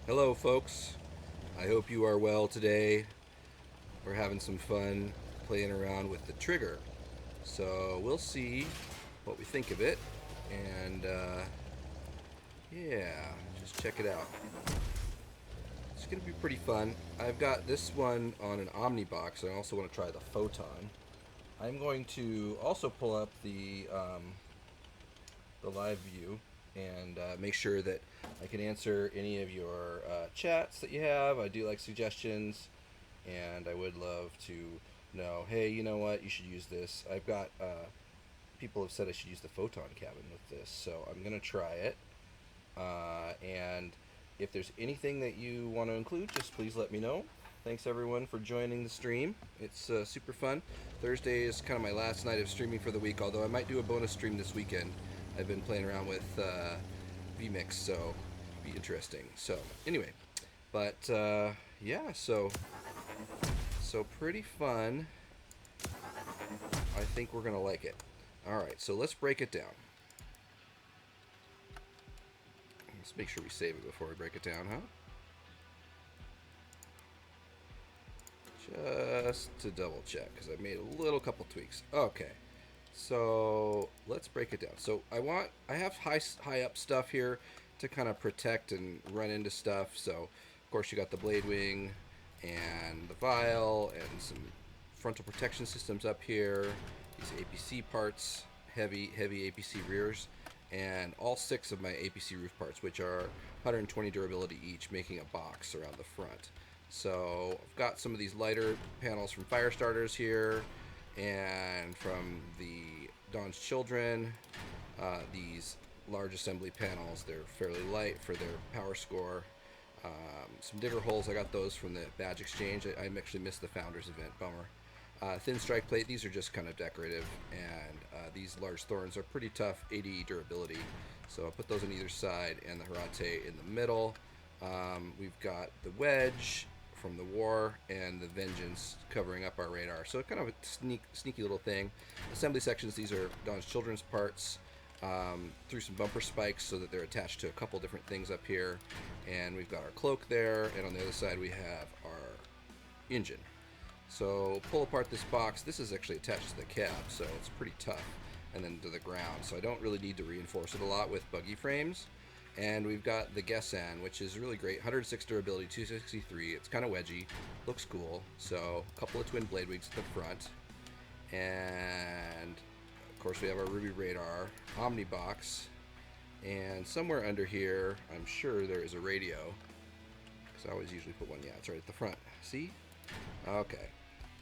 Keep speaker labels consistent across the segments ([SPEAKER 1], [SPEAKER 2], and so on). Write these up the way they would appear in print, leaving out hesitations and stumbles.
[SPEAKER 1] Hello, folks. I hope you are well today. We're having some fun playing around with the trigger. So we'll see what we think of it. And yeah, just check it out. It's going to be pretty fun. I've got this one on an Omnibox. I also want to try the Photon. I'm going to also pull up the live view and make sure that I can answer any of your chats that you have. I do like suggestions, and I would love to know, hey, you know what, you should use this. I've got people have said I should use the photon cabin with this, so I'm going to try it. And if there's anything that you want to include, just please let me know. Thanks everyone for joining the stream. It's super fun. Thursday is kind of my last night of streaming for the week, although I might do a bonus stream this weekend. I've been playing around with vMix, so it'll be interesting. So anyway, but yeah, so pretty fun. I think we're gonna like it. All right, so let's break it down. Let's make sure we save it before we break it down, huh? Just to double check, because I made a little couple tweaks. Okay, so let's break it down. So I have high up stuff here to kind of protect and run into stuff. So of course you got the blade wing and the vial and some frontal protection systems up here. These APC parts, heavy APC rears, and all 6 of my APC roof parts, which are 120 durability each, making a box around the front. So I've got some of these lighter panels from fire starters here, and from the Dawn's Children, these large assembly panels. They're fairly light for their power score. Some digger holes, I got those from the badge exchange. I actually missed the founders event, bummer. Thin strike plate, these are just kind of decorative, and these large thorns are pretty tough, 80 durability, so I'll put those on either side, and the Hirate in the middle. We've got the wedge from the war and the vengeance covering up our radar, so kind of a sneaky little thing. Assembly sections, these are Dawn's Children's parts, through some bumper spikes so that they're attached to a couple different things up here, and we've got our cloak there, and on the other side we have our engine. So pull apart this box. This is actually attached to the cab, so it's pretty tough, and then to the ground, so I don't really need to reinforce it a lot with buggy frames. And we've got the Gessan, which is really great. 106 durability, 263. It's kind of wedgy, looks cool. So a couple of twin blade wings at the front, and of course we have our Ruby radar, Omnibox, and somewhere under here, I'm sure there is a radio, because I always usually put one. Yeah, it's right at the front. See? Okay.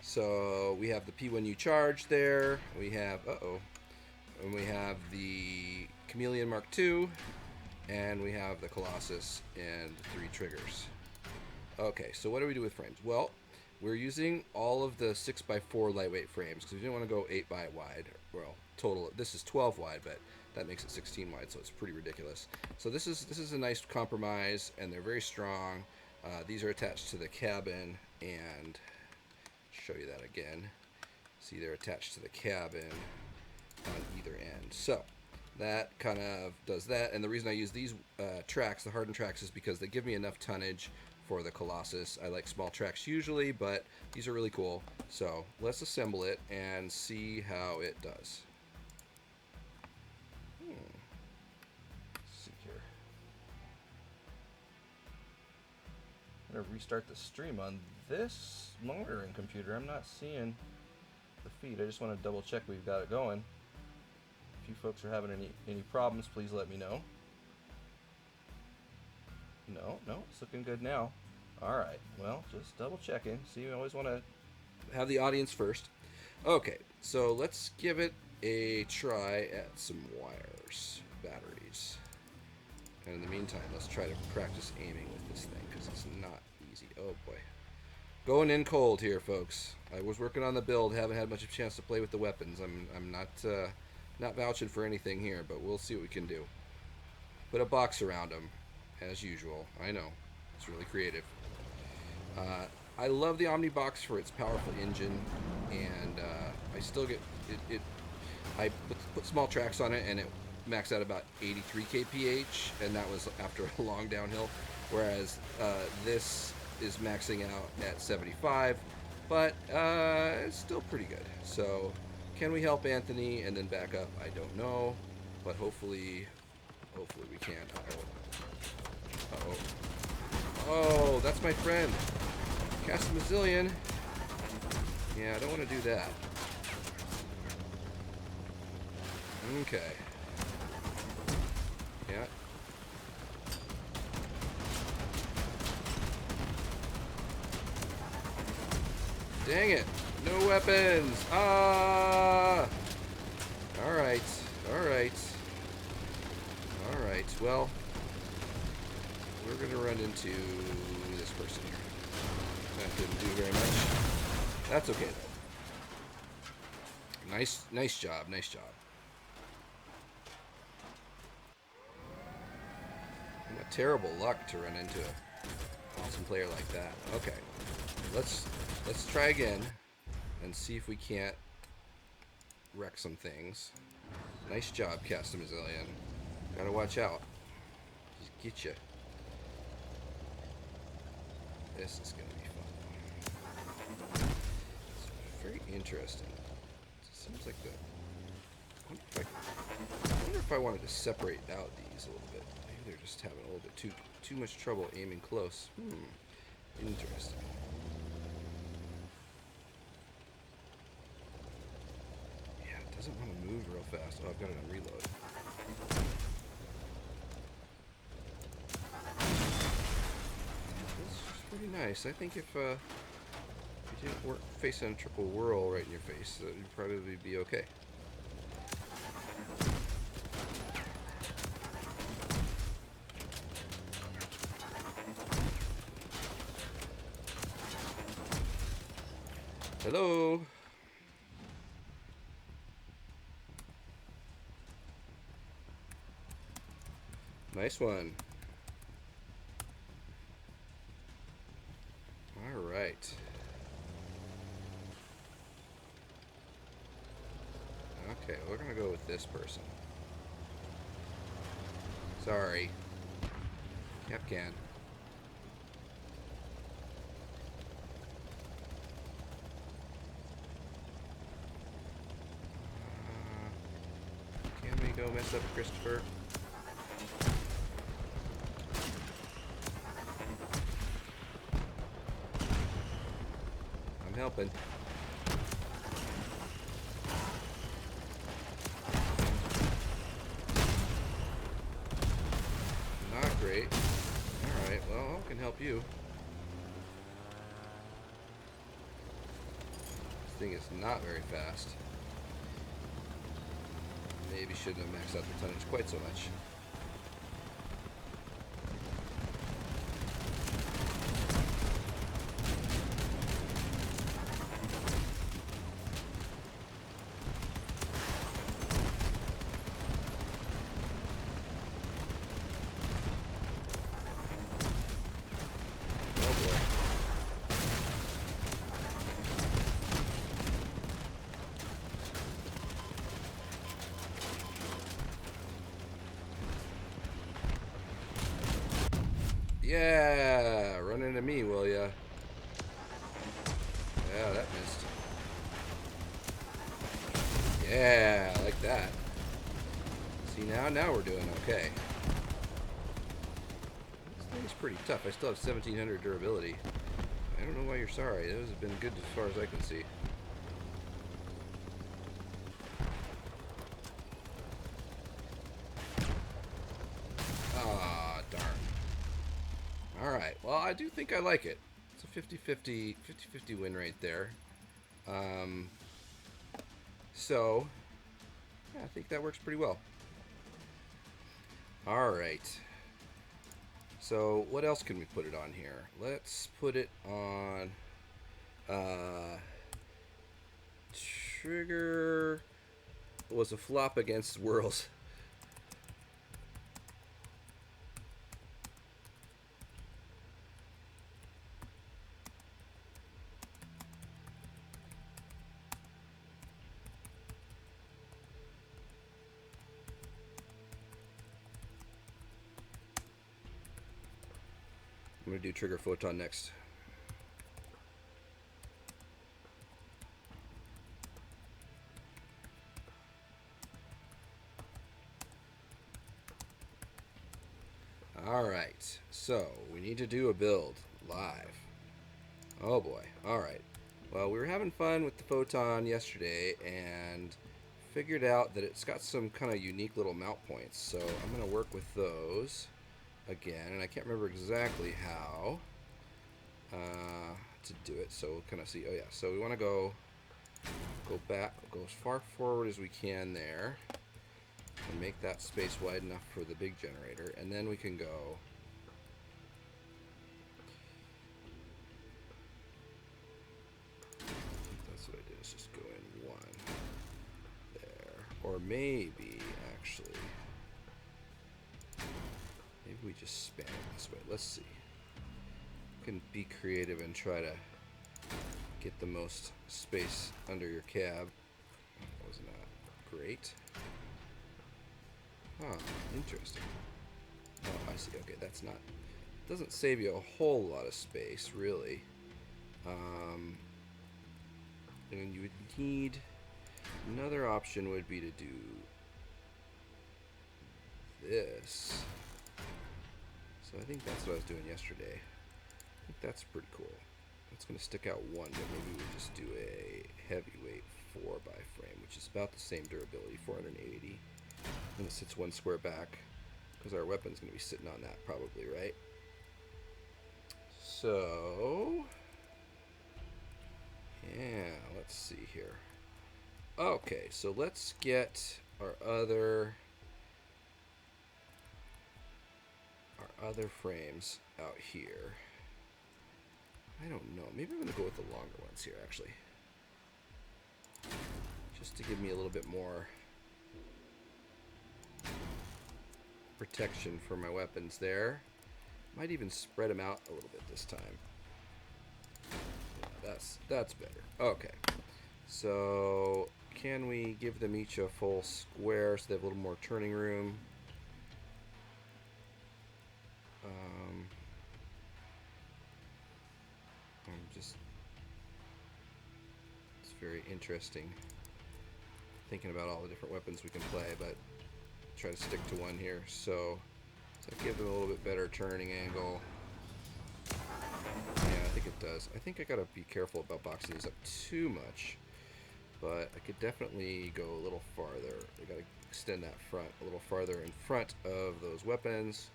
[SPEAKER 1] So we have the P1U charge there. We have and we have the Chameleon Mark II. And we have the Colossus and 3 triggers. Okay, so what do we do with frames? Well, we're using all of the 6x4 lightweight frames because we didn't want to go 8 by wide. Well, total, this is 12 wide, but that makes it 16 wide, so it's pretty ridiculous. So this is a nice compromise, and they're very strong. These are attached to the cabin, and show you that again. See, they're attached to the cabin on either end. So that kind of does that, and the reason I use these tracks, the hardened tracks, is because they give me enough tonnage for the Colossus. I like small tracks usually, but these are really cool. So let's assemble it and see how it does. Let's see here. I'm gonna restart the stream on this monitoring computer. I'm not seeing the feed. I just want to double check we've got it going. If you folks are having any problems, please let me know. No, it's looking good now. All right, well, just double checking. See, you always want to have the audience first. Okay, so let's give it a try at some wires, batteries. And in the meantime, let's try to practice aiming with this thing, because it's not easy. Oh boy. Going in cold here, folks. I was working on the build, haven't had much of a chance to play with the weapons. I'm not vouching for anything here, but we'll see what we can do. Put a box around them, as usual. I know, it's really creative. I love the Omnibox for its powerful engine, and I still get it. I put small tracks on it, and max out about 83 kph, and that was after a long downhill. Whereas this is maxing out at 75, but it's still pretty good. So, can we help Anthony and then back up? I don't know, but hopefully we can. Uh-oh. Oh, that's my friend. Cast a Mazillion. Yeah, I don't want to do that. Okay. Yeah. Dang it. No weapons. Ah! Alright. Alright. Alright. Well, we're going to run into this person here. That didn't do very much. That's okay, though. Nice job. Nice job. What terrible luck to run into an awesome player like that. Okay. Let's try again and see if we can't wreck some things. Nice job, Cast a Mazillion. Gotta watch out. Just get you. This is gonna be fun. It's very interesting. It seems like the. I wonder if I wanted to separate out these a little bit. Maybe they're just having a little bit too much trouble aiming close. Interesting. Yeah, it doesn't want to move real fast. Oh, I've got it on reload. This is pretty nice. I think if you didn't face a triple whirl right in your face, you'd probably be okay. Hello. Nice one. All right. Okay, we're gonna go with this person. Sorry. Capcan. Can we go mess up Christopher? I'm helping. Not great. Alright, well, I can help you. This thing is not very fast. Maybe shouldn't have maxed out the tonnage quite so much. Yeah, run into me, will ya? Yeah, that missed. Yeah, I like that. See, now we're doing okay. This thing's pretty tough. I still have 1700 durability. I don't know why you're sorry. Those have been good as far as I can see. Ah, darn. Alright, well, I do think I like it. It's a 50-50 win rate there. So, yeah, I think that works pretty well. Alright. So, what else can we put it on here? Let's put it on... Trigger was a flop against Whirls. I'm going to do trigger photon next. Alright, so we need to do a build live. Oh boy, alright. Well, we were having fun with the photon yesterday and figured out that it's got some kind of unique little mount points. So I'm going to work with those again, and I can't remember exactly how to do it. So we'll kind of see. Oh yeah, so we want to go back, go as far forward as we can there, and make that space wide enough for the big generator, and then we can go that's what I did, is just go in one there. Or maybe actually we just span it this way. Let's see. You can be creative and try to get the most space under your cab. That was not great. Huh, interesting. Oh, I see. Okay, that's not... doesn't save you a whole lot of space, really. And you would need... another option would be to do this. So I think that's what I was doing yesterday. I think that's pretty cool. It's going to stick out one, but maybe we just do a heavyweight 4x frame, which is about the same durability, 480. And it sits one square back, because our weapon's going to be sitting on that probably, right? So, yeah, let's see here. Okay, so let's get our other frames out here. I don't know. Maybe I'm going to go with the longer ones here, actually. Just to give me a little bit more protection for my weapons there. Might even spread them out a little bit this time. Yeah, that's better. Okay. So, can we give them each a full square so they have a little more turning room? It's very interesting thinking about all the different weapons we can play, but try to stick to one here. So give them a little bit better turning angle. Yeah, I think it does. I think I gotta be careful about boxing these up too much, but I could definitely go a little farther. I gotta extend that front a little farther in front of those weapons.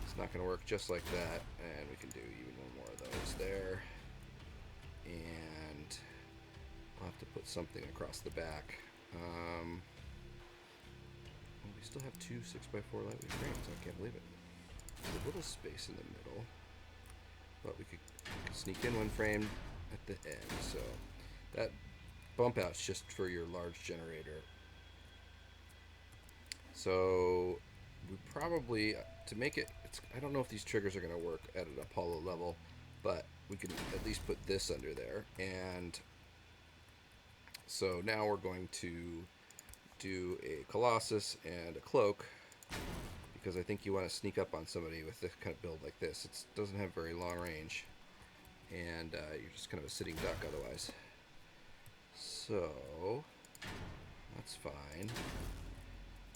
[SPEAKER 1] It's not gonna work just like that, and we can do even one more of those there. And I'll have to put something across the back. We still have two 6x4 lightweight frames. I can't believe it. There's a little space in the middle, but we could sneak in one frame at the end. So that bump out's just for your large generator. So we probably, to make it, I don't know if these triggers are going to work at an Apollo level, but we can at least put this under there. And so now we're going to do a Colossus and a Cloak, because I think you want to sneak up on somebody with this kind of build like this. It doesn't have very long range, and you're just kind of a sitting duck otherwise. So that's fine.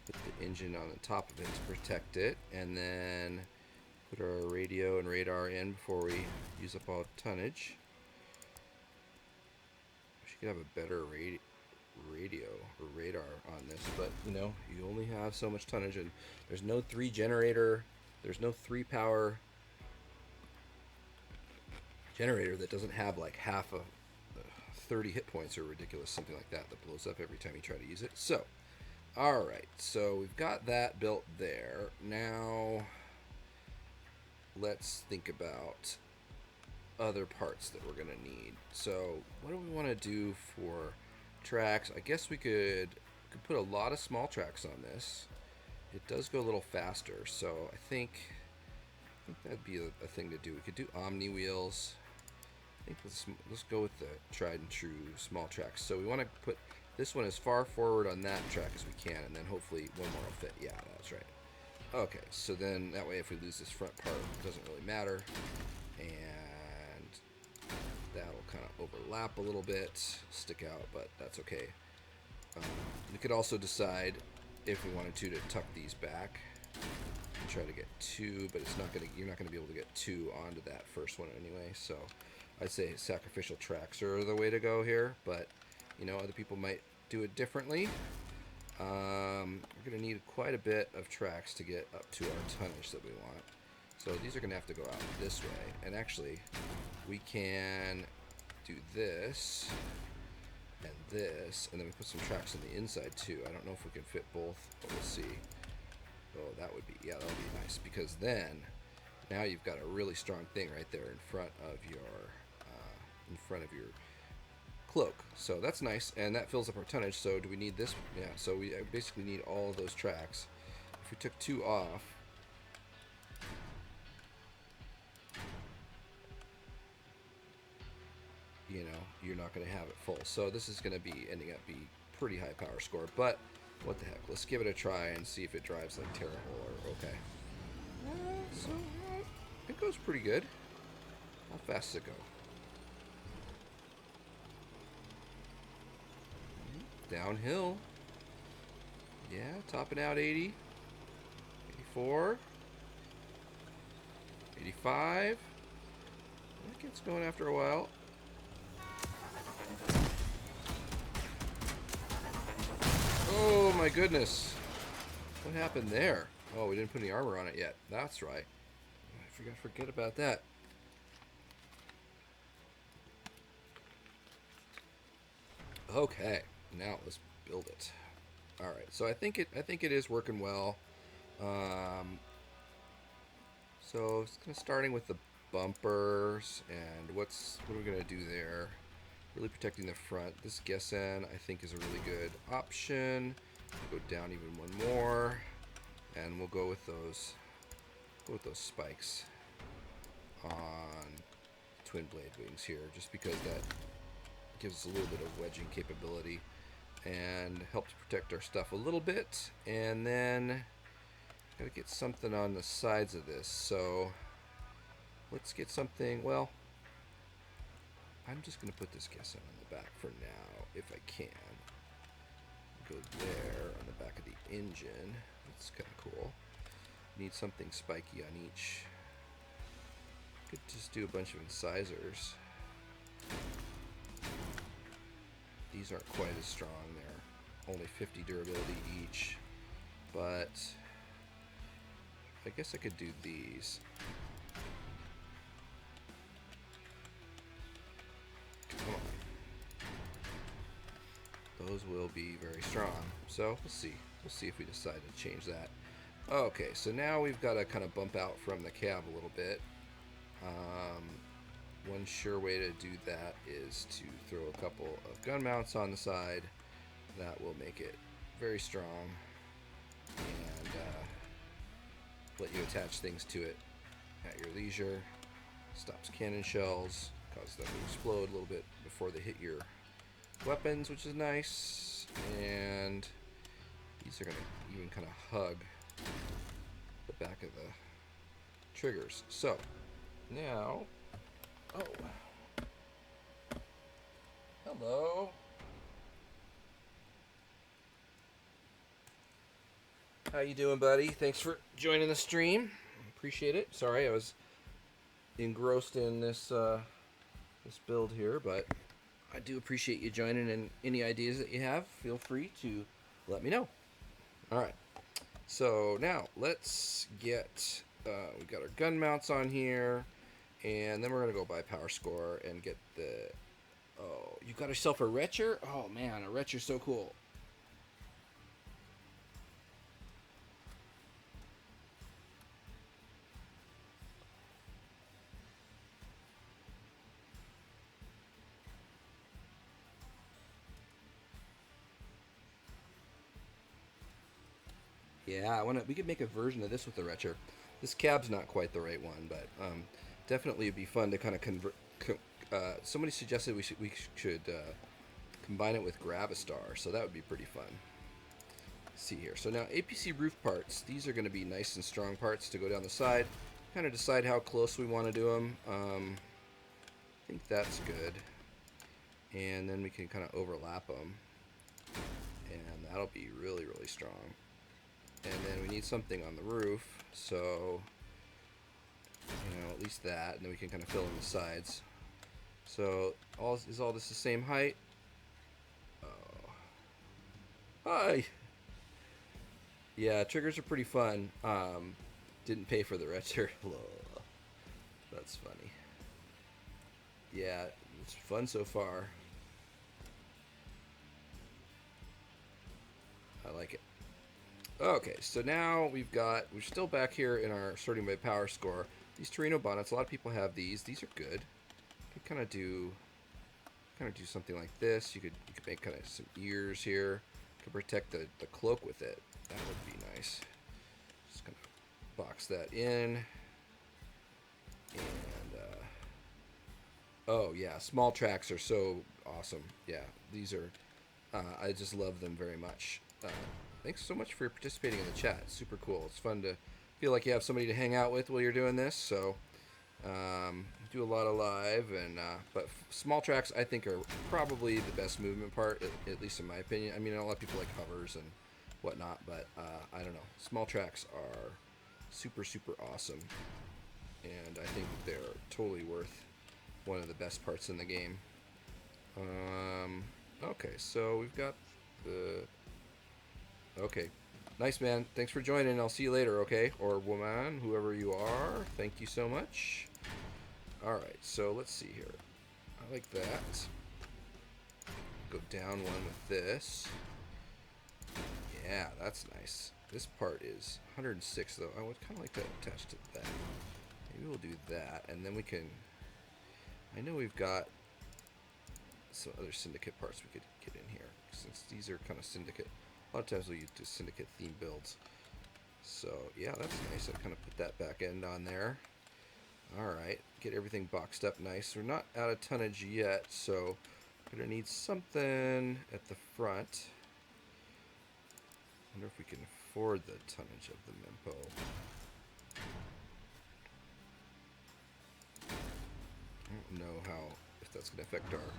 [SPEAKER 1] Put the engine on the top of it to protect it, and then put our radio and radar in before we use up all tonnage. We should have a better radio or radar on this, but you know, you only have so much tonnage, and there's no 3 generator, there's no 3 power generator that doesn't have like half a 30 hit points or ridiculous, something like that blows up every time you try to use it. So alright, so we've got that built there. Now let's think about other parts that we're gonna need. So what do we want to do for tracks? I guess we could put a lot of small tracks on this. It does go a little faster, so I think that'd be a thing to do. We could do Omni wheels. I think let's go with the tried and true small tracks. So we want to put this one as far forward on that track as we can, and then hopefully one more will fit. Yeah, that's right. Okay, so then that way if we lose this front part, it doesn't really matter. and that'll kind of overlap a little bit, stick out, but that's okay. We could also decide if we wanted to tuck these back and try to get two, but you're not gonna be able to get two onto that first one anyway. So I'd say sacrificial tracks are the way to go here, but you know, other people might do it differently. We're gonna need quite a bit of tracks to get up to our tonnage that we want. So these are gonna have to go out this way, and actually we can do this and this, and then we put some tracks on the inside too. I don't know if we can fit both, but we'll see. Oh, that would be, yeah, that would be nice, because then now you've got a really strong thing right there in front of your cloak. So that's nice, and that fills up our tonnage. So do we need this? Yeah, so we basically need all of those tracks. If we took two off, you know, you're not going to have it full. So this is going to be ending up being pretty high power score, but what the heck, let's give it a try and see if it drives like terrible or okay. So it goes pretty good. How fast does it go? Downhill. Yeah, topping out 80, 84, 85. It gets going after a while. Oh my goodness. What happened there? Oh, we didn't put any armor on it yet. That's right. I forget about that. Okay, now let's build it. All right, so I think it is working well. So it's kind of starting with the bumpers, and what are we gonna do there? Really protecting the front. This Gessen I think is a really good option. Go down even one more, and we'll go with those spikes on twin blade wings here, just because that gives us a little bit of wedging capability and helps protect our stuff a little bit. And then gotta get something on the sides of this, so let's get something. Well, I'm just gonna put this Gessen on the back for now if I can. Go there on the back of the engine. That's kind of cool. Need something spiky on each. Could just do a bunch of incisors. These aren't quite as strong. They're only 50 durability each, but I guess I could do these. Come on. Those will be very strong. So we'll see. We'll see if we decide to change that. Okay, so now we've got to kind of bump out from the cab a little bit. One sure way to do that is to throw a couple of gun mounts on the side. That will make it very strong and let you attach things to it at your leisure. Stops cannon shells, causes them to explode a little bit before they hit your weapons, which is nice. And these are going to even kind of hug the back of the triggers. So now, oh, hello. How you doing, buddy? Thanks for joining the stream. Appreciate it. Sorry, I was engrossed in this this build here, but I do appreciate you joining, and any ideas that you have, feel free to let me know. All right. So now let's get, we've got our gun mounts on here, and then we're going to go by power score and get the, oh, you got yourself a retcher? Oh man, a retcher's so cool. Yeah, we could make a version of this with the retcher. This cab's not quite the right one, but definitely it'd be fun to kind of convert. Somebody suggested we should combine it with Gravistar, so that would be pretty fun. Let's see here. So now APC roof parts. These are going to be nice and strong parts to go down the side. kind of decide how close we want to do them. I think that's good. And then we can kind of overlap them. And that'll be really, really strong. And then we need something on the roof, so, you know, at least that, and then we can kind of fill in the sides. So, is all this the same height? Oh. Hi! Yeah, triggers are pretty fun. Didn't pay for the red shirt. That's funny. Yeah, it's fun so far. I like it. Okay, so now we're still back here in our sorting by power score. These Torino bonnets, a lot of people have these. These are good. You could kind of do something like this. You could make kind of some ears here. You could protect the cloak with it. That would be nice. Just kind of box that in. And oh yeah, small tracks are so awesome. Yeah, these are. I just love them very much. Thanks so much for participating in the chat. It's super cool. It's fun to feel like you have somebody to hang out with while you're doing this. So, do a lot of live, but small tracks I think are probably the best movement part, at least in my opinion. I mean, a lot of people like hovers and whatnot, but I don't know. Small tracks are super, super awesome, and I think they're totally worth one of the best parts in the game. Okay, so we've got the. Okay. Nice, man. Thanks for joining. I'll see you later, okay? Or woman, whoever you are. Thank you so much. Alright, so let's see here. I like that. Go down one with this. Yeah, that's nice. This part is 106, though. I would kind of like to attach to that. Maybe we'll do that, and then we can... I know we've got some other syndicate parts we could get in here, since these are kind of syndicate... A lot of times we use syndicate theme builds. So, yeah, that's nice. I'll kind of put that back end on there. Alright, get everything boxed up nice. We're not out of tonnage yet, so we're going to need something at the front. I wonder if we can afford the tonnage of the Mempo. I don't know if that's going to affect our...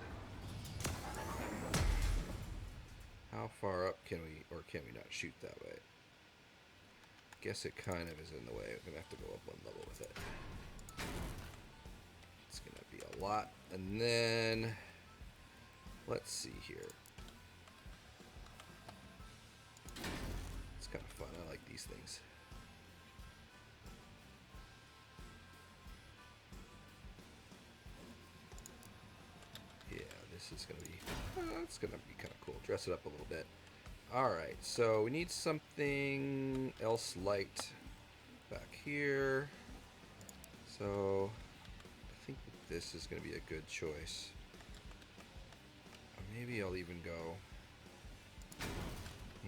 [SPEAKER 1] How far up can we, or can we not shoot that way? Guess it kind of is in the way. We're going to have to go up one level with it. It's going to be a lot. And then, let's see here. It's kind of fun. I like these things. This is going to be, it's going to be kind of cool. Dress it up a little bit. Alright, so we need something else light back here. So, I think that this is going to be a good choice. Or maybe I'll even go...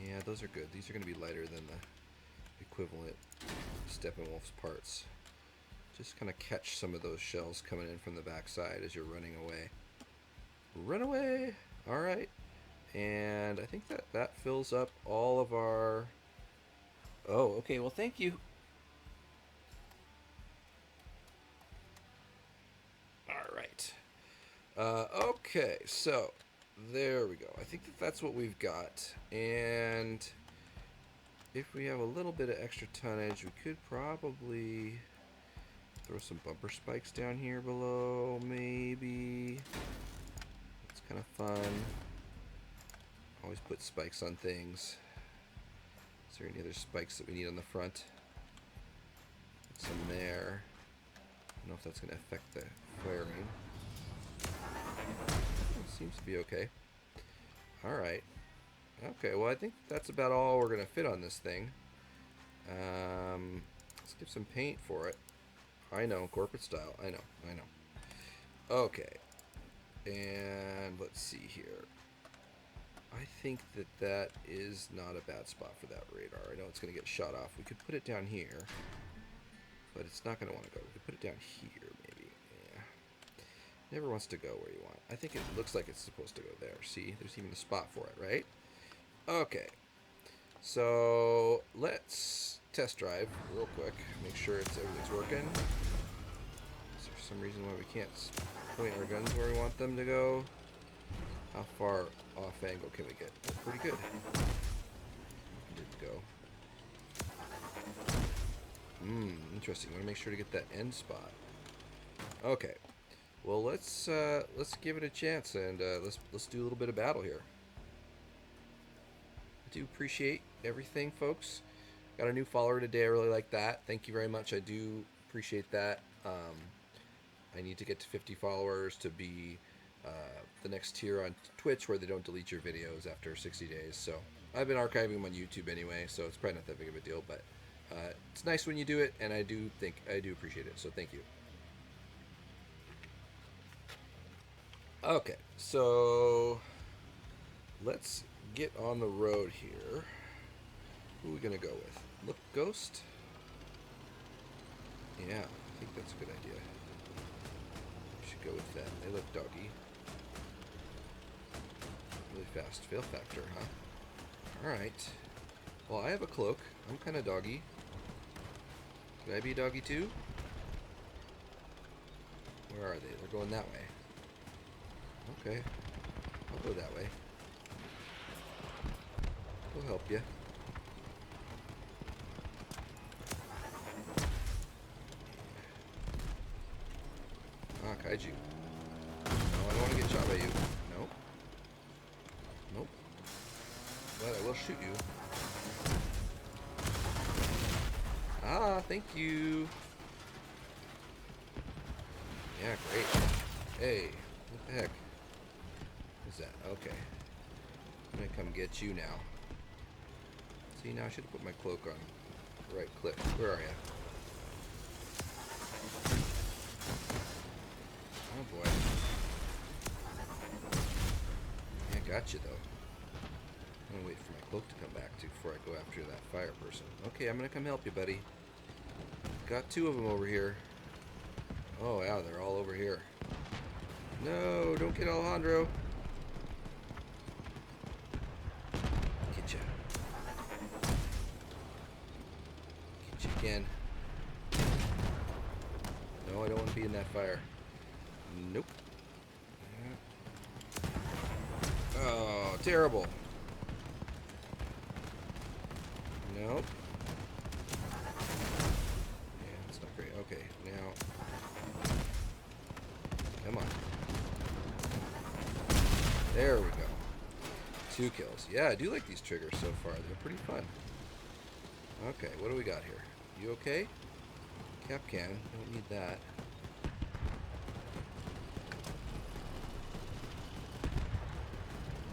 [SPEAKER 1] Yeah, those are good. These are going to be lighter than the equivalent Steppenwolf's parts. Just kind of catch some of those shells coming in from the backside as you're running away. Run away! Alright. And I think that fills up all of our... Oh, okay. Well, thank you. Alright. Okay, so there we go. I think that's what we've got. And if we have a little bit of extra tonnage, we could probably throw some bumper spikes down here below, maybe. Kind of fun. Always put spikes on things. Is there any other spikes that we need on the front? Put some there. I don't know if that's going to affect the flaring. It seems to be okay. Alright. Okay, well I think that's about all we're going to fit on this thing. Let's get some paint for it. I know, corporate style. I know. Okay. And let's see here. I think that is not a bad spot for that radar. I know it's going to get shot off. We could put it down here, but it's not going to want to go. We could put it down here, maybe. Yeah. Never wants to go where you want. I think it looks like it's supposed to go there. See, there's even a spot for it, right? Okay. So let's test drive real quick. Make sure everything's working. Is there some reason why we can't point our guns where we want them to go? How far off angle can we get? Oh, pretty good. Good to go. Interesting. Want to make sure to get that end spot. Okay. Well, let's give it a chance and let's do a little bit of battle here. I do appreciate everything, folks. Got a new follower today. I really like that. Thank you very much. I do appreciate that. I need to get to 50 followers to be the next tier on Twitch where they don't delete your videos after 60 days. So I've been archiving them on YouTube anyway, so it's probably not that big of a deal. But it's nice when you do it, and I do appreciate it. So thank you. Okay, so let's get on the road here. Who are we gonna go with? Look, Ghost? Yeah, I think that's a good idea. We should go with them. They look doggy. Really fast. Fail factor, huh? Alright. Well, I have a cloak. I'm kind of doggy. Could I be doggy too? Where are they? They're going that way. Okay. I'll go that way. We'll help you. Ah, kaiju. No, I don't want to get shot by you. Nope. Nope. But I will shoot you. Ah, thank you. Yeah, great. Hey, what the heck? What is that? Okay. I'm gonna come get you now. See, now I should have put my cloak on. Right click. Where are you? Oh boy. Yeah, got you though. I'm gonna wait for my cloak to come back before I go after that fire person. Okay, I'm gonna come help you, buddy. Got two of them over here. Oh yeah, they're all over here. No, don't get Alejandro. Get ya. Get you again. No, I don't want to be in that fire. Nope. Oh, terrible. Nope. Yeah, that's not great. Okay, now. Come on. There we go. 2 kills. Yeah, I do like these triggers so far. They're pretty fun. Okay, what do we got here? You okay? Cap can. Don't need that.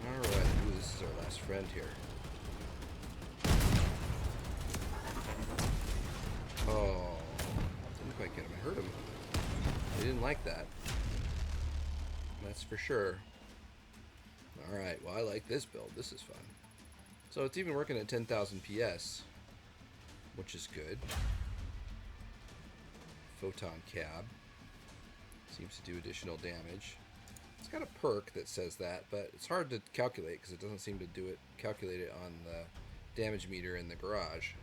[SPEAKER 1] Alright. Ooh, this is our last friend here. Oh. Didn't quite get him. I hurt him. I didn't like that. That's for sure. Alright, well I like this build. This is fun. So it's even working at 10,000 PS, which is good. Photon cab. Seems to do additional damage. It's got a perk that says that, but it's hard to calculate because it doesn't seem to calculate it on the damage meter in the garage.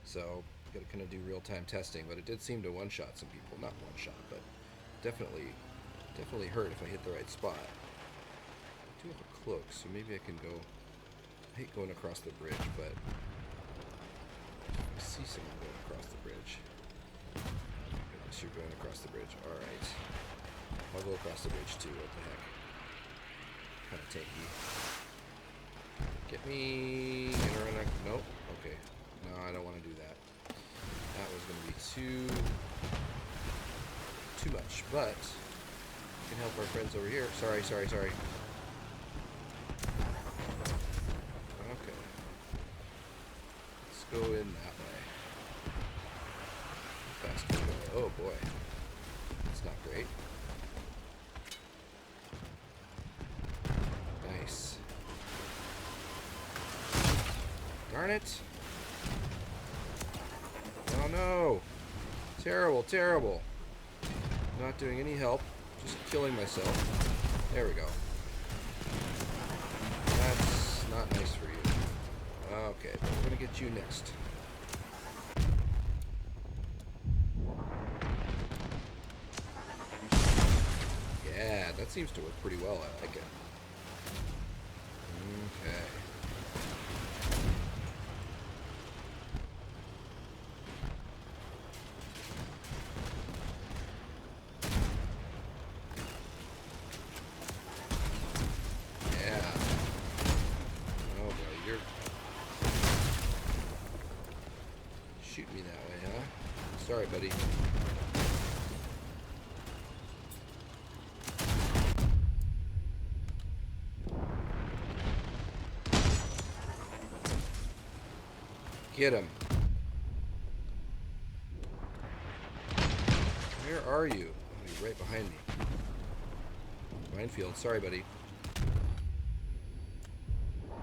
[SPEAKER 1] So, gotta kind of do real-time testing, but it did seem to one-shot some people. Not one-shot, but definitely hurt if I hit the right spot. I do have a cloak, so maybe I can go. I hate going across the bridge, but I see someone going across the bridge. Unless you're going across the bridge. Alright. I'll go across the bridge too. What the heck? Kind of tanky. Get me. Nope. Okay. No, I don't want to do that. That was going to be too much, but we can help our friends over here. Sorry. Okay. Let's go in that way. How fast can we go? Oh boy. That's not great. Nice. Darn it. Oh no. Terrible. Not doing any help. Just killing myself. There we go. That's not nice for you. Okay, but we're gonna get you next. That seems to work pretty well. I like it. Okay. Yeah. Oh boy, you're shooting me that way, huh? Sorry, buddy. Get him. Where are you? Oh, he's right behind me. Minefield. Sorry, buddy. I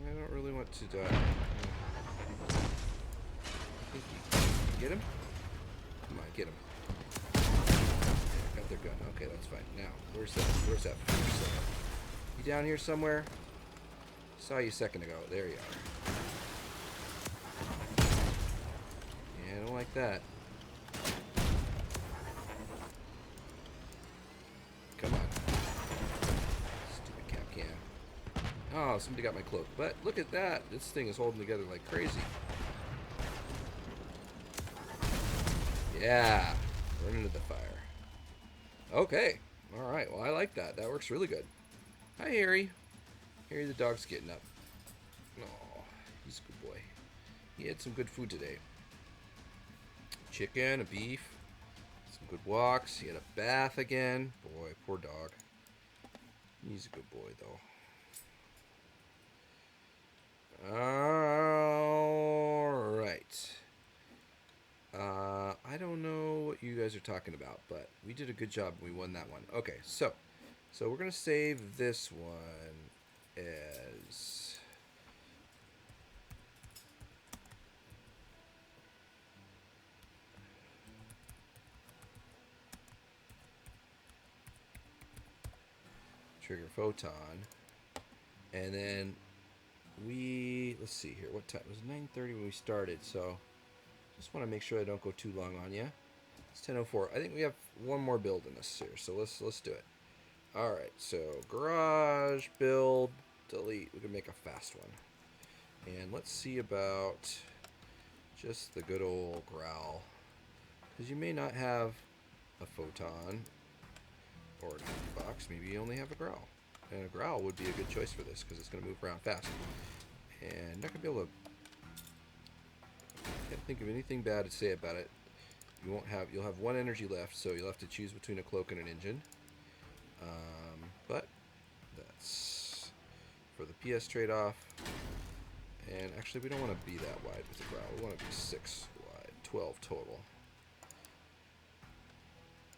[SPEAKER 1] don't really want to die. Get him? Come on, get him. Yeah, got their gun. Okay, that's fine. Now, where's that fish? You down here somewhere? Saw you a second ago. There you are. Yeah, I don't like that. Come on. Stupid cap can. Oh, somebody got my cloak. But look at that. This thing is holding together like crazy. Yeah. Run into the fire. Okay. Alright. Well, I like that. That works really good. Hi, Harry. Harry the dog's getting up. Oh, he's a good boy. He had some good food today. Chicken, a beef, some good walks. He had a bath again. Boy, poor dog. He's a good boy, though. Alright. I don't know what you guys are talking about, but we did a good job and we won that one. Okay, so we're going to save this one as... trigger photon. And then let's see here, what time? It was 9:30 when we started, so just want to make sure I don't go too long on you. It's 10:04. I think we have one more build in this here, so let's do it. All right, so garage build, delete. We can make a fast one, and let's see about just the good old growl, because you may not have a photon or an Omnibox. Maybe you only have a growl, and a growl would be a good choice for this because it's going to move around fast, and not going to be able to. Can't think of anything bad to say about it. You'll have one energy left, so you'll have to choose between a cloak and an engine. But that's for the PS trade-off. And actually, we don't want to be that wide with the growl. We want to be 6 wide, 12 total.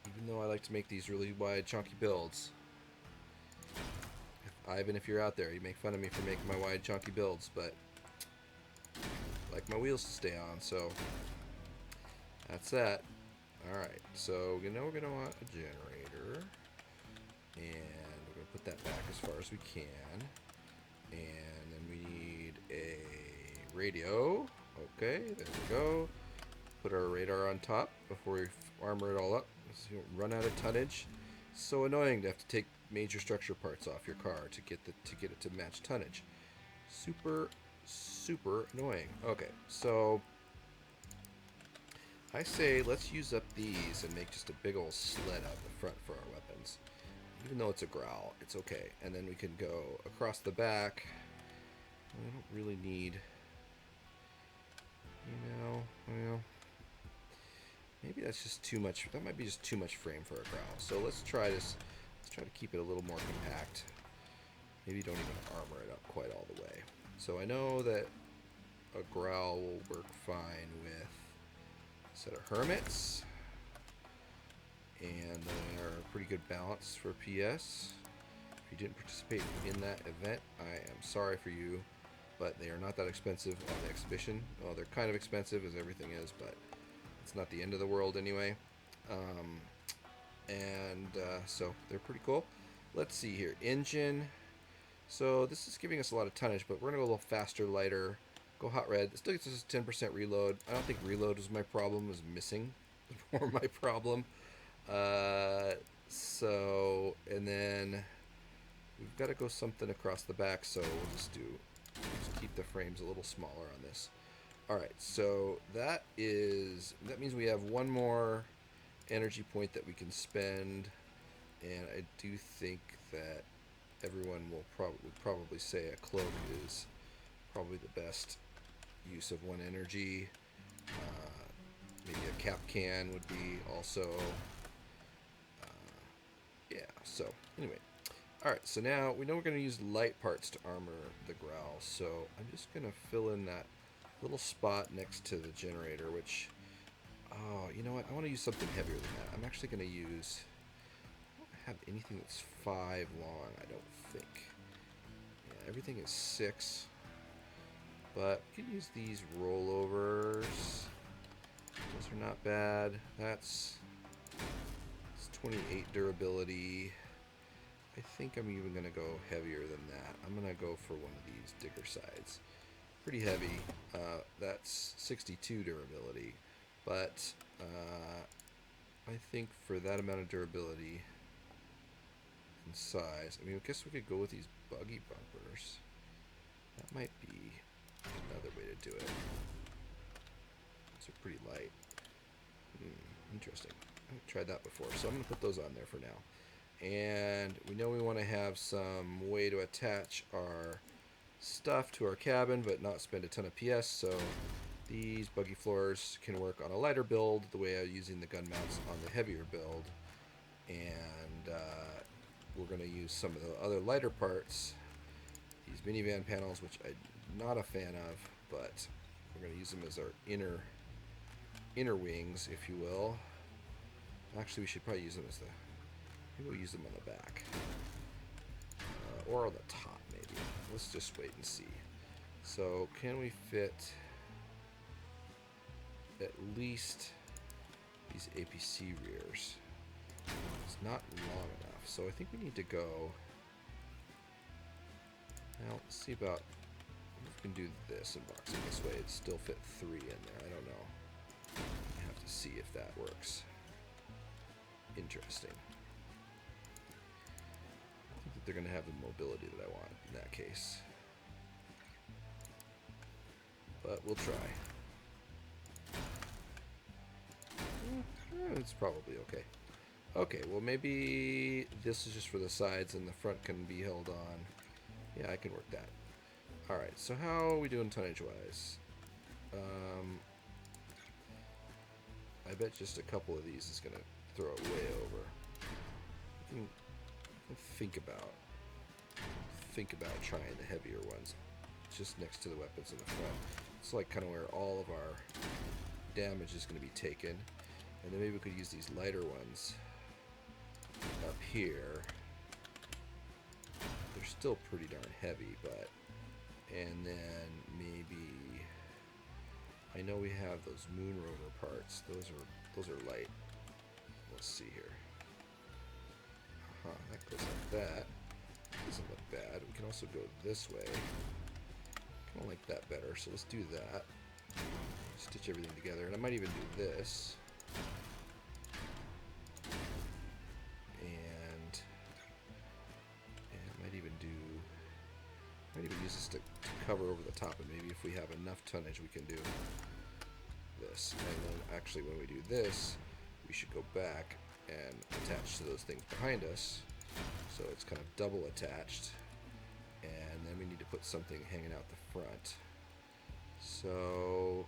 [SPEAKER 1] Even though I like to make these really wide, chunky builds. Ivan, if you're out there, you make fun of me for making my wide, chunky builds, but I like my wheels to stay on, so that's that. Alright, so we're going to want a generator, and we're going to put that back as far as we can, and then we need a radio. Okay, there we go. Put our radar on top before we armor it all up. So you don't run out of tonnage. It's so annoying to have to take major structure parts off your car to get it to match tonnage. Super annoying. Okay, so I say let's use up these and make just a big old sled out the front for our weapons. Even though it's a growl, it's okay. And then we can go across the back. I don't really need, well, maybe that's just too much. That might be just too much frame for a growl. So let's try this. Let's try to keep it a little more compact. Maybe don't even armor it up quite all the way. So I know that a growl will work fine with a set of hermits, and they're a pretty good balance for PS. If you didn't participate in that event, I am sorry for you, but they are not that expensive on the exhibition. Well, they're kind of expensive as everything is, but it's not the end of the world anyway. So they're pretty cool. Let's see here, engine. So this is giving us a lot of tonnage, but we're gonna go a little faster, lighter. Go hot red. It still gets us 10% reload. I don't think reload is my problem. Is missing. more my problem. So, and then we've got to go something across the back, so we'll just keep the frames a little smaller on this. Alright, so that means we have one more energy point that we can spend, and I do think that everyone will probably say a cloak is probably the best use of one energy. Maybe a cap can would be also. Yeah, so anyway. Alright, so now we know we're going to use light parts to armor the Growl, so I'm just going to fill in that little spot next to the generator, which, oh, you know what, I want to use something heavier than that. I'm actually going to use, I don't have anything that's 5 long, I don't think. Yeah, everything is 6, but we can use these rollovers. Those are not bad. It's 28 durability. I think I'm even going to go heavier than that. I'm going to go for one of these digger sides. Pretty heavy. That's 62 durability. But I think for that amount of durability and size, I mean, I guess we could go with these buggy bumpers. That might be another way to do it. Those are pretty light. Interesting. I haven't tried that before, so I'm going to put those on there for now. And we know we want to have some way to attach our stuff to our cabin, but not spend a ton of PS, so these buggy floors can work on a lighter build the way I'm using the gun mounts on the heavier build. And we're going to use some of the other lighter parts, these minivan panels, which I'm not a fan of, but we're going to use them as our inner wings, if you will. Actually, we should probably use them as maybe we'll use them on the back. Or on the top, maybe. Let's just wait and see. So, can we fit at least these APC rears? It's not long enough, so I think we need to go. Now, let's see about if we can do this and box it this way. It'd still fit 3 in there. I don't know. I have to see if that works. Interesting. I think that they're going to have the mobility that I want in that case. But we'll try. It's probably okay. Okay, well maybe this is just for the sides and the front can be held on. Yeah, I can work that. Alright, so how are we doing tonnage-wise? I bet just a couple of these is going to throw it way over. I can think about trying the heavier ones just next to the weapons in the front. It's like kind of where all of our damage is going to be taken. And then maybe we could use these lighter ones up here. They're still pretty darn heavy, but... And then maybe... I know we have those moon rover parts. Those are light. Let's see here. That goes like that. Doesn't look bad. We can also go this way. Kind of like that better, so let's do that. Stitch everything together, and I might even do this. And I might even use this to cover over the top, and maybe if we have enough tonnage, we can do this. And then actually, when we do this, we should go back and attach to those things behind us, so it's kind of double attached. And then we need to put something hanging out the front. So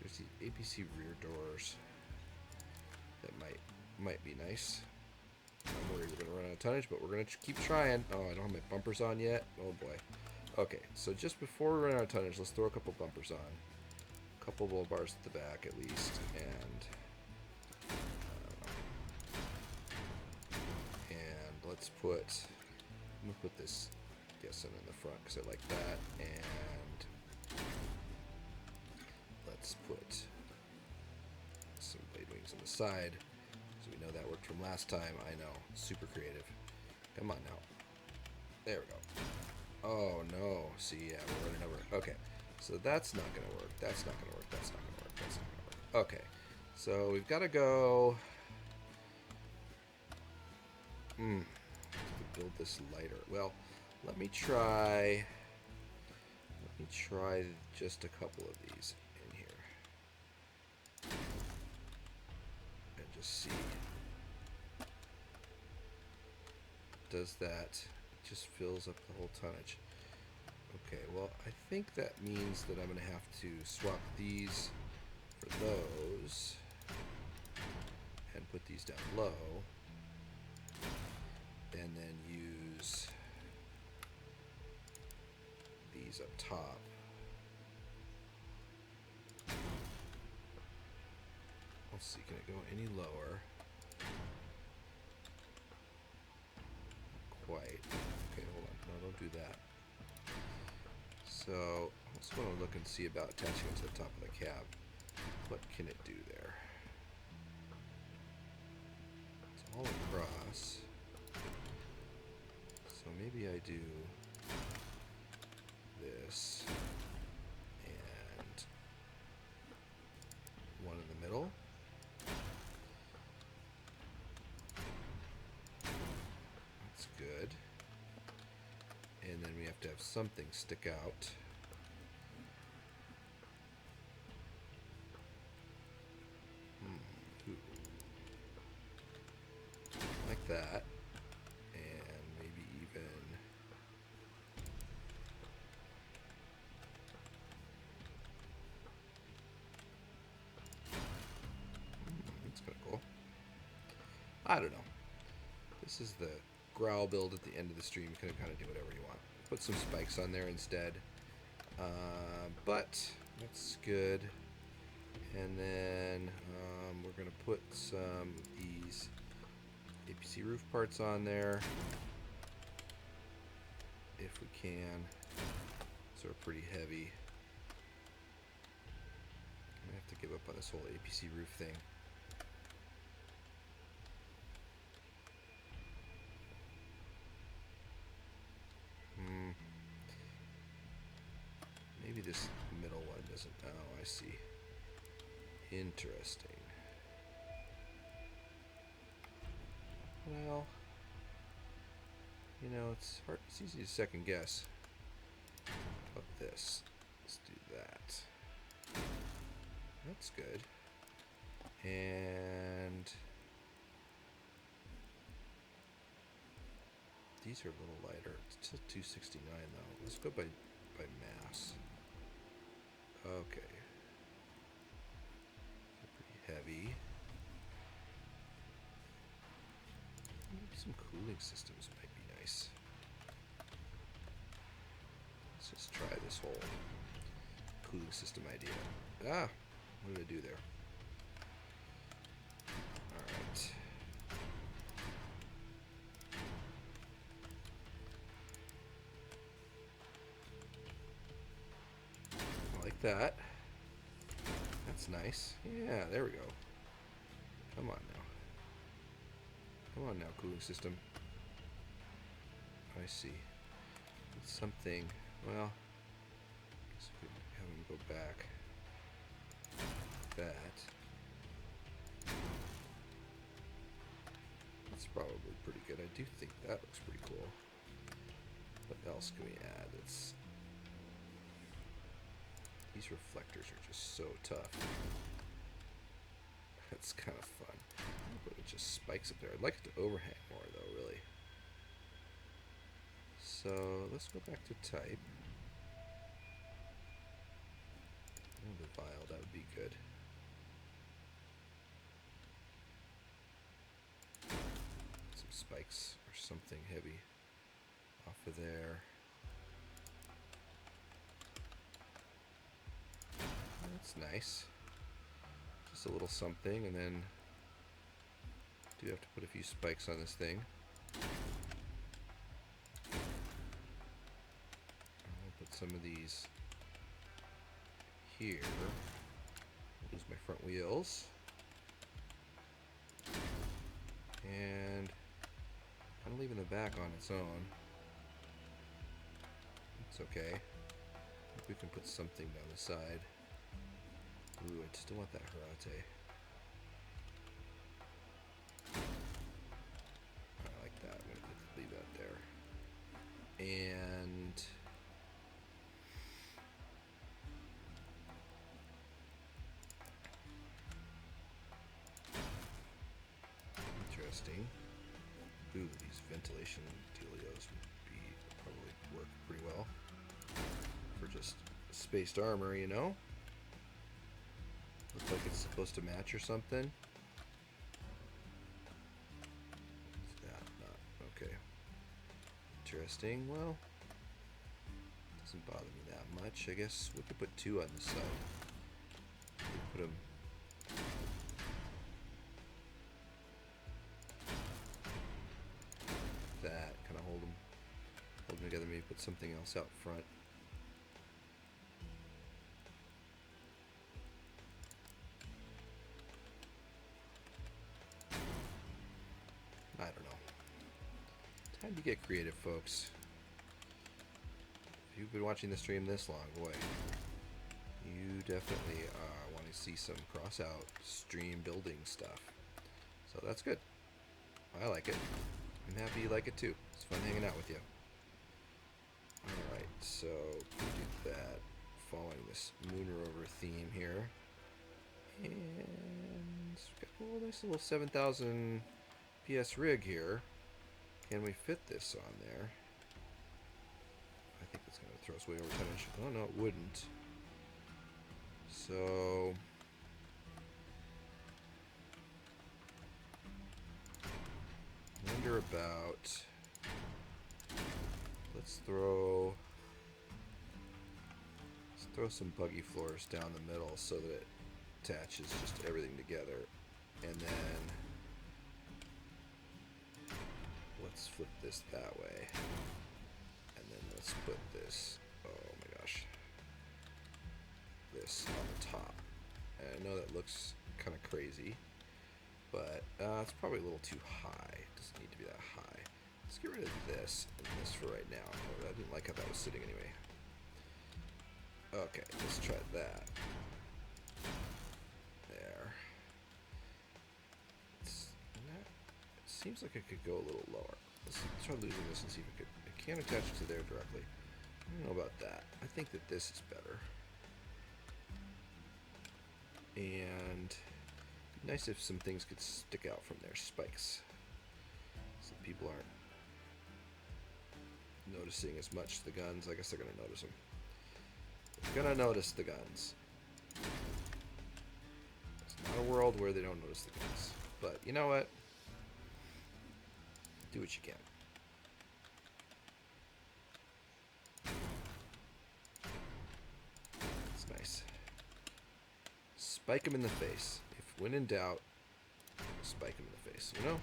[SPEAKER 1] there's the APC rear doors that might be nice. I'm worried we're gonna run out of tonnage, but we're gonna keep trying. Oh, I don't have my bumpers on yet. Oh boy. Okay, so just before we run out of tonnage, let's throw a couple bumpers on. A couple bull bars at the back at least, and let's put. I'm gonna put this guessing in the front because I like that, and let's put some blade wings on the side. So we know that worked from last time. I know, super creative. Come on now. There we go. Oh no, see, yeah, we're running over. Okay, so that's not gonna work. That's not gonna work. That's not gonna work. That's not gonna work. Okay, so we've got to go. Build this lighter. Well, let me try. Let me try just a couple of these in here and just see. Does that? It just fills up the whole tonnage. Okay, well, I think that means that I'm going to have to swap these for those and put these down low, and then use these up top. Let's see, can it go any lower? Quite. Okay, hold on. No, don't do that. So, I just want to look and see about attaching it to the top of the cab. What can it do there? It's all across. So maybe I do this and one in the middle. That's good. And then we have to have something stick out. Like that. And maybe even that's kind of cool. I don't know. This is the growl build at the end of the stream. You can kind of do whatever you want. Put some spikes on there instead. But that's good. And then we're going to put some of these APC roof parts on there if we can. These are pretty heavy. I have to give up on this whole APC roof thing. Maybe this middle one doesn't. Oh, I see. Interesting. Well, you know, it's hard. It's easy to second guess. How about this? Let's do that. That's good. And these are a little lighter. It's still 269 though. Let's go by mass. Okay. They're pretty heavy. Maybe some cooling systems might be nice. Let's just try this whole cooling system idea. Ah, what did I do there? Alright. I like that. That's nice. Yeah, there we go. Come on now. Come on now, cooling system. I see. It's something. Well, I guess we could have him go back. Like that. That's probably pretty good. I do think that looks pretty cool. What else can we add? These reflectors are just so tough. That's kind of fun. But it just spikes up there. I'd like it to overhang more though, really. So let's go back to type. Oh, the vial, that would be good. Some spikes or something heavy off of there. That's nice. Just a little something, and then do have to put a few spikes on this thing. I'll put some of these here. Use my front wheels. And I'm leaving the back on its own. It's okay. I think we can put something down the side. Ooh, I still want that Hirate. I like that. I'm going to leave that there. And interesting. Ooh, these ventilation dealios would probably work pretty well for just spaced armor, you know? Looks like it's supposed to match or something. Not okay. Interesting. Well, doesn't bother me that much. I guess we could put 2 on this side. Put them. That kind of hold them together. Maybe put something else out front. I don't know. Time to get creative, folks. If you've been watching the stream this long, boy, you definitely want to see some cross-out stream building stuff. So that's good. I like it. I'm happy you like it too. It's fun hanging out with you. Alright, so we do that following this Moon Rover theme here. And we've got a nice little 7,000 PS rig here. Can we fit this on there? I think it's going to throw us way over 10 inches. Oh no, it wouldn't. So wonder about, let's throw some buggy floors down the middle so that it attaches just everything together. And then let's flip this that way. And then let's put this, oh my gosh, this on the top. And I know that looks kind of crazy, but it's probably a little too high. It doesn't need to be that high. Let's get rid of this and this for right now. Oh, I didn't like how that was sitting anyway. Okay, let's try that. There. It seems like it could go a little lower. Let's try losing this and see if it can't attach it to there directly. I don't know about that. I think that this is better. And nice if some things could stick out from their spikes, so people aren't noticing as much the guns. I guess they're gonna notice them. They're gonna notice the guns. It's not a world where they don't notice the guns. But you know what? Do what you can. That's nice. Spike him in the face. If when in doubt, spike him in the face. You know?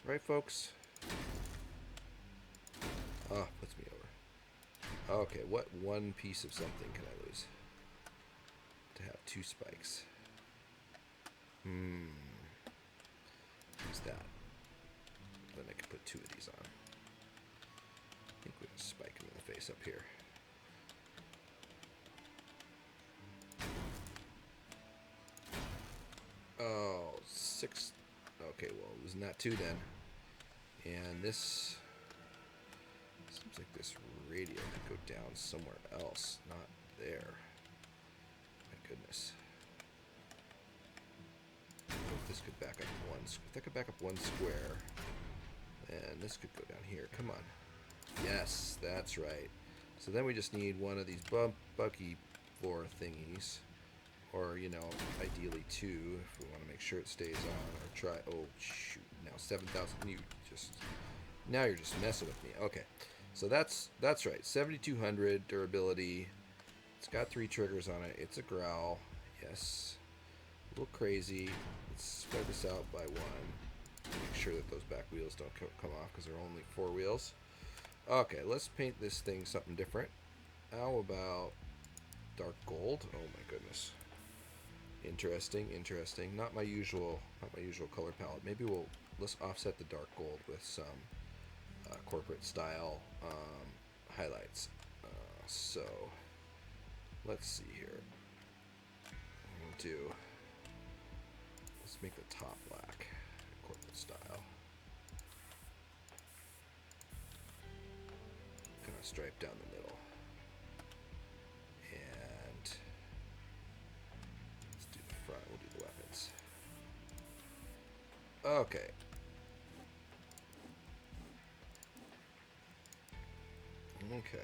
[SPEAKER 1] Right, folks? Oh, puts me over. Okay, what one piece of something can I lose? To have 2 spikes. What's that? Then I can put 2 of these on. I think we can spike him in the face up here. Oh, 6. Okay, well, it was not 2 then. And this seems like this radio could go down somewhere else, not there. My goodness. I wonder if this could back up one. If that could back up 1 square, and this could go down here. Come on. Yes, that's right. So then we just need one of these buggy floor thingies. Or, you know, ideally 2 if we want to make sure it stays on. Or try, oh shoot, now 7,000, now you're just messing with me. Okay, so that's right, 7,200 durability. It's got 3 triggers on it. It's a growl, yes. A little crazy. Let's spread this out by 1. Make sure that those back wheels don't come off because they're only 4 wheels. Okay, let's paint this thing something different. How about dark gold? Oh my goodness. Interesting, interesting. Not my usual color palette. Maybe let's offset the dark gold with some corporate style highlights. So let's see here. do. Let's make the top black, corporate style. Kind of stripe down the middle. And let's do the front. We'll do the weapons. Okay. Okay.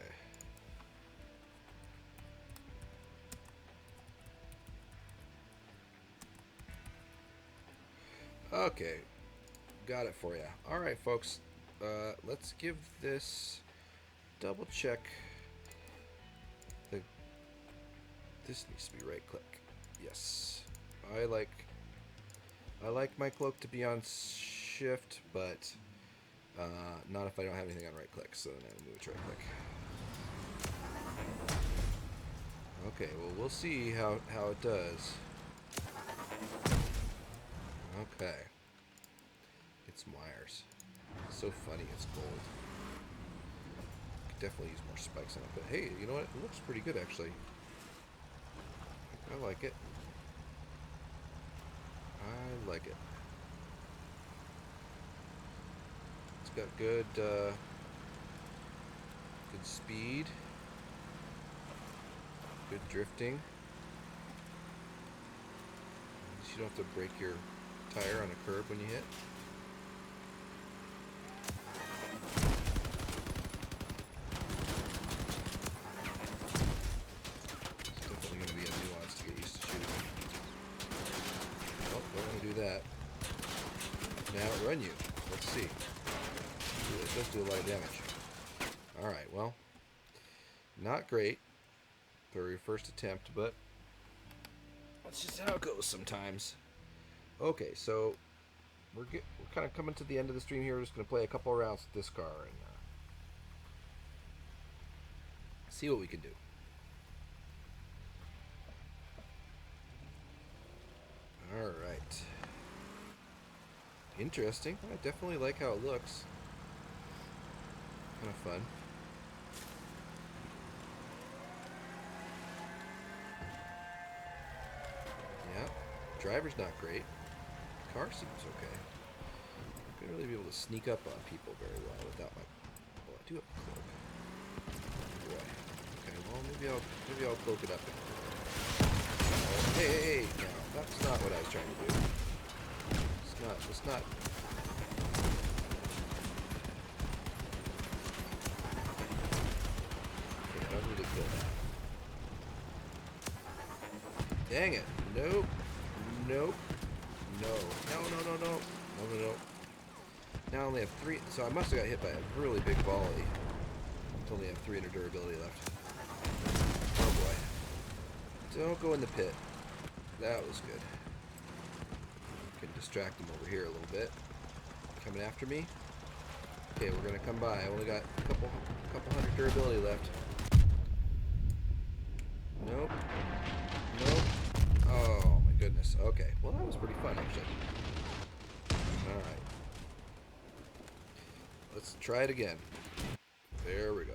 [SPEAKER 1] Okay. Got it for you. All right, folks. Let's give this double check. This needs to be right click. Yes. I like my cloak to be on shift, but not if I don't have anything on right click. So then I move it to right click. Okay, well, we'll see how it does. Okay. It's wires. It's so funny, it's gold. Could definitely use more spikes on it, but hey, you know what? It looks pretty good, actually. I like it. I like it. It's got good, good speed. Good drifting. At least you don't have to break your tire on a curb when you hit. It's definitely going to be a nuance to get used to shooting. Oh, don't want to do that. Now run you. Let's see. Ooh, it does do a lot of damage. Alright, well. Not great for your first attempt, but that's just how it goes sometimes. Okay, so we're kind of coming to the end of the stream here. We're just going to play a couple of rounds with this car and see what we can do. Alright. Interesting. I definitely like how it looks. Kind of fun. Yeah. Driver's not great. Car seems okay. I'm gonna really be able to sneak up on people very well without my. Oh, I do have a cloak. Boy. Okay. Well, maybe I'll cloak it up. Oh, hey! No, that's not what I was trying to do. It's not. Okay, I don't need to kill that. Dang it! Nope. Nope. No. No. Now I only have 3, so I must have got hit by a really big volley. I only have 300 durability left. Oh boy. Don't go in the pit. That was good. Can distract him over here a little bit. Coming after me. Okay, we're gonna come by. I only got a couple hundred durability left. Nope. Oh my goodness. Okay. Well, that was pretty fun, actually. Alright. Let's try it again. There we go.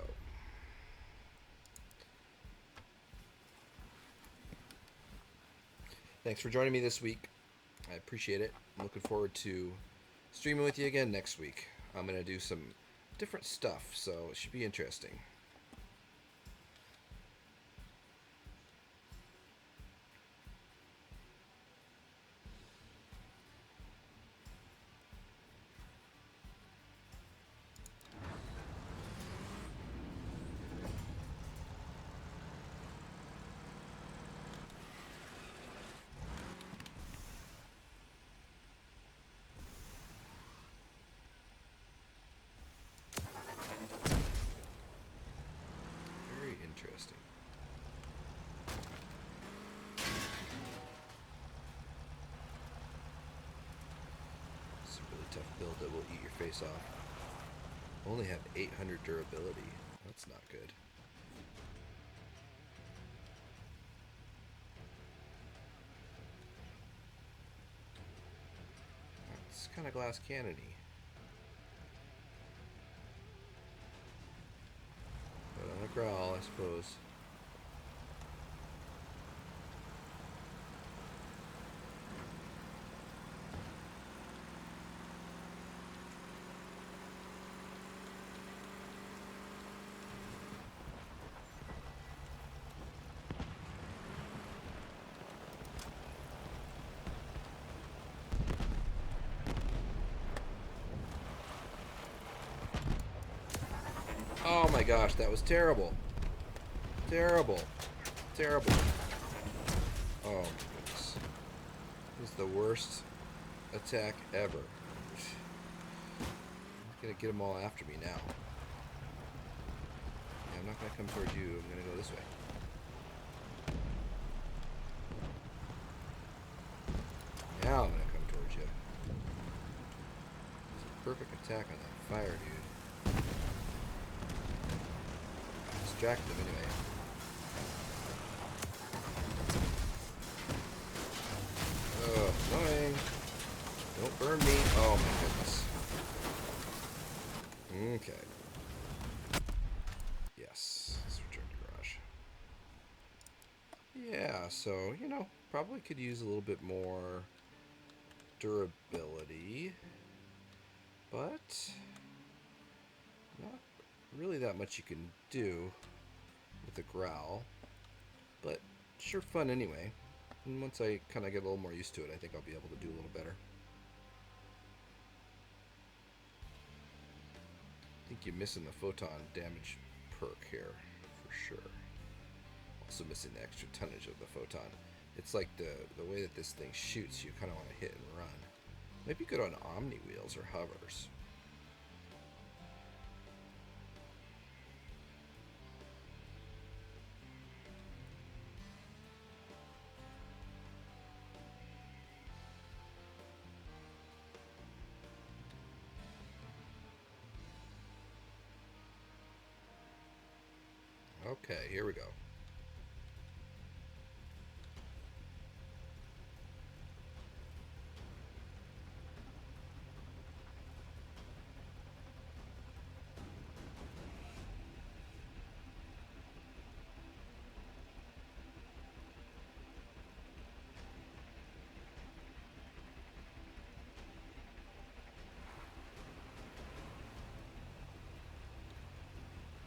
[SPEAKER 1] Thanks for joining me this week. I appreciate it. I'm looking forward to streaming with you again next week. I'm going to do some different stuff, so it should be interesting. Interesting. It's a really tough build that will eat your face off. Only have 800 durability. That's not good. It's kind of glass cannon-y. But on a growl, I suppose. my gosh, that was terrible. Terrible. Terrible. Oh my goodness. This is the worst attack ever. I'm gonna get them all after me now. Yeah, I'm not gonna come towards you. I'm gonna go this way. Now I'm gonna come towards you. It's a perfect attack on that fire, dude. Distract them anyway. Oh, annoying. Don't burn me. Oh my goodness. Okay. Yes. Let's return to garage. Yeah, so, you know, probably could use a little bit more durability. But not really that much you can do with the growl. But sure fun anyway. And once I kind of get a little more used to it, I think I'll be able to do a little better. I think you're missing the photon damage perk here, for sure. Also missing the extra tonnage of the photon. It's like the way that this thing shoots, you kind of want to hit and run. Maybe good on Omni wheels or hovers. Okay, here we go.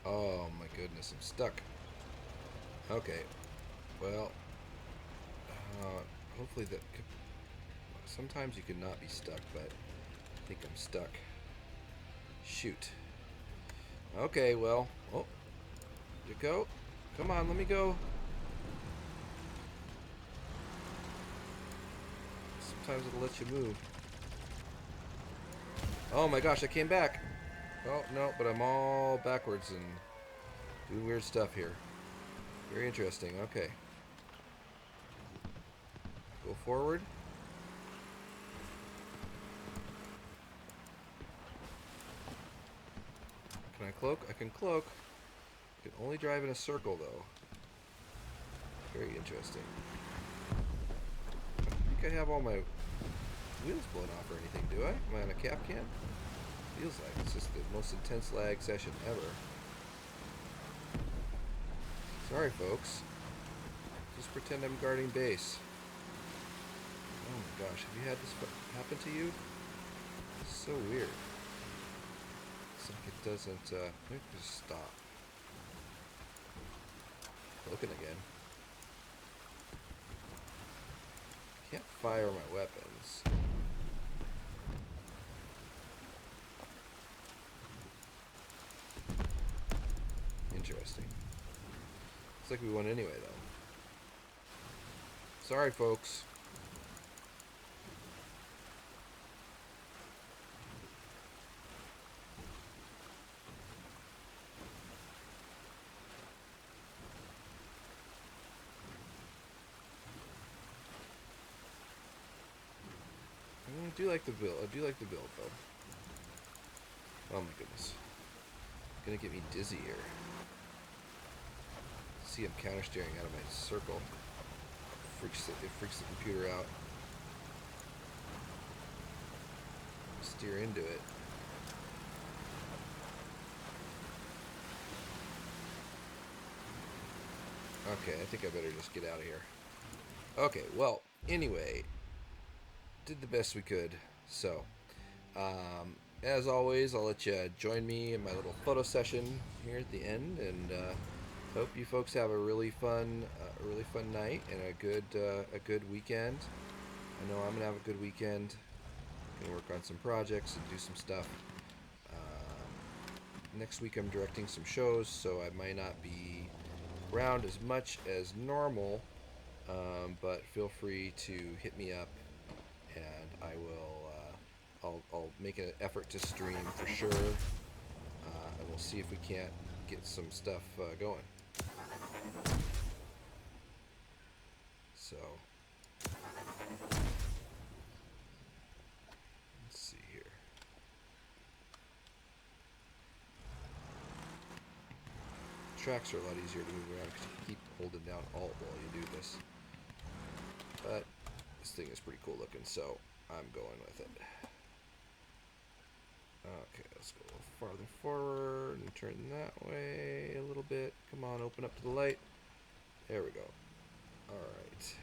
[SPEAKER 1] Oh my goodness, I'm stuck. Okay, well, hopefully that could, sometimes you can not be stuck, but I think I'm stuck. Shoot. Okay, well, oh, you go. Come on, let me go. Sometimes it'll let you move. Oh my gosh, I came back. Oh, no, but I'm all backwards and doing weird stuff here. Very interesting. Okay. Go forward. Can I cloak? I can cloak. I can only drive in a circle, though. Very interesting. I don't think I have all my wheels blown off or anything, do I? Am I on a cap can? Feels like it's just the most intense lag session ever. Sorry, folks. Just pretend I'm guarding base. Oh my gosh, have you had this happen to you? It's so weird. It's like it doesn't, let me just stop. Looking again. Can't fire my weapons. Interesting. Looks like we won anyway, though. Sorry, folks. I do like the build. I do like the build, though. Oh my goodness. It's gonna get me dizzy here. See, I'm counter steering out of my circle. It freaks the computer out. Steer into it. Okay, I think I better just get out of here. Okay, well, anyway, did the best we could. So, as always, I'll let you join me in my little photo session here at the end, and hope you folks have a really fun night and a good weekend. I know I'm gonna have a good weekend. Gonna work on some projects and do some stuff. next week I'm directing some shows, so I might not be around as much as normal. But feel free to hit me up, and I will. I'll make an effort to stream for sure, and we'll see if we can't get some stuff going. So let's see here. Tracks are a lot easier to move around because you keep holding down Alt while you do this. But this thing is pretty cool looking, so I'm going with it. Okay, let's go a little farther forward and turn that way a little bit. Come on, open up to the light. There we go. Alright.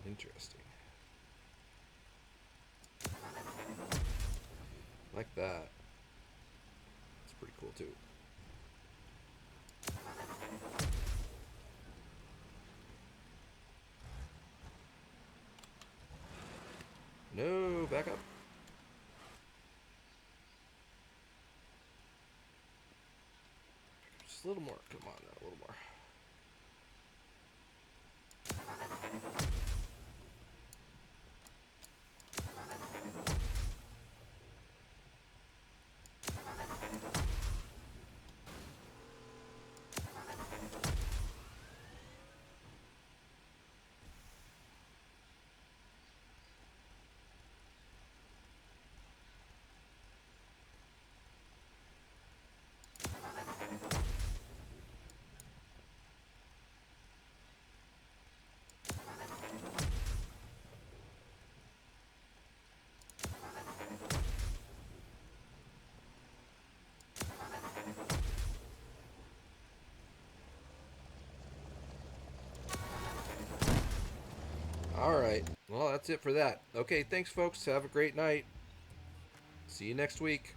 [SPEAKER 1] Interesting. Like that. It's pretty cool too. No, back up. Just a little more. Come on, a little more. All right. Well, that's it for that. Okay, thanks, folks. Have a great night. See you next week.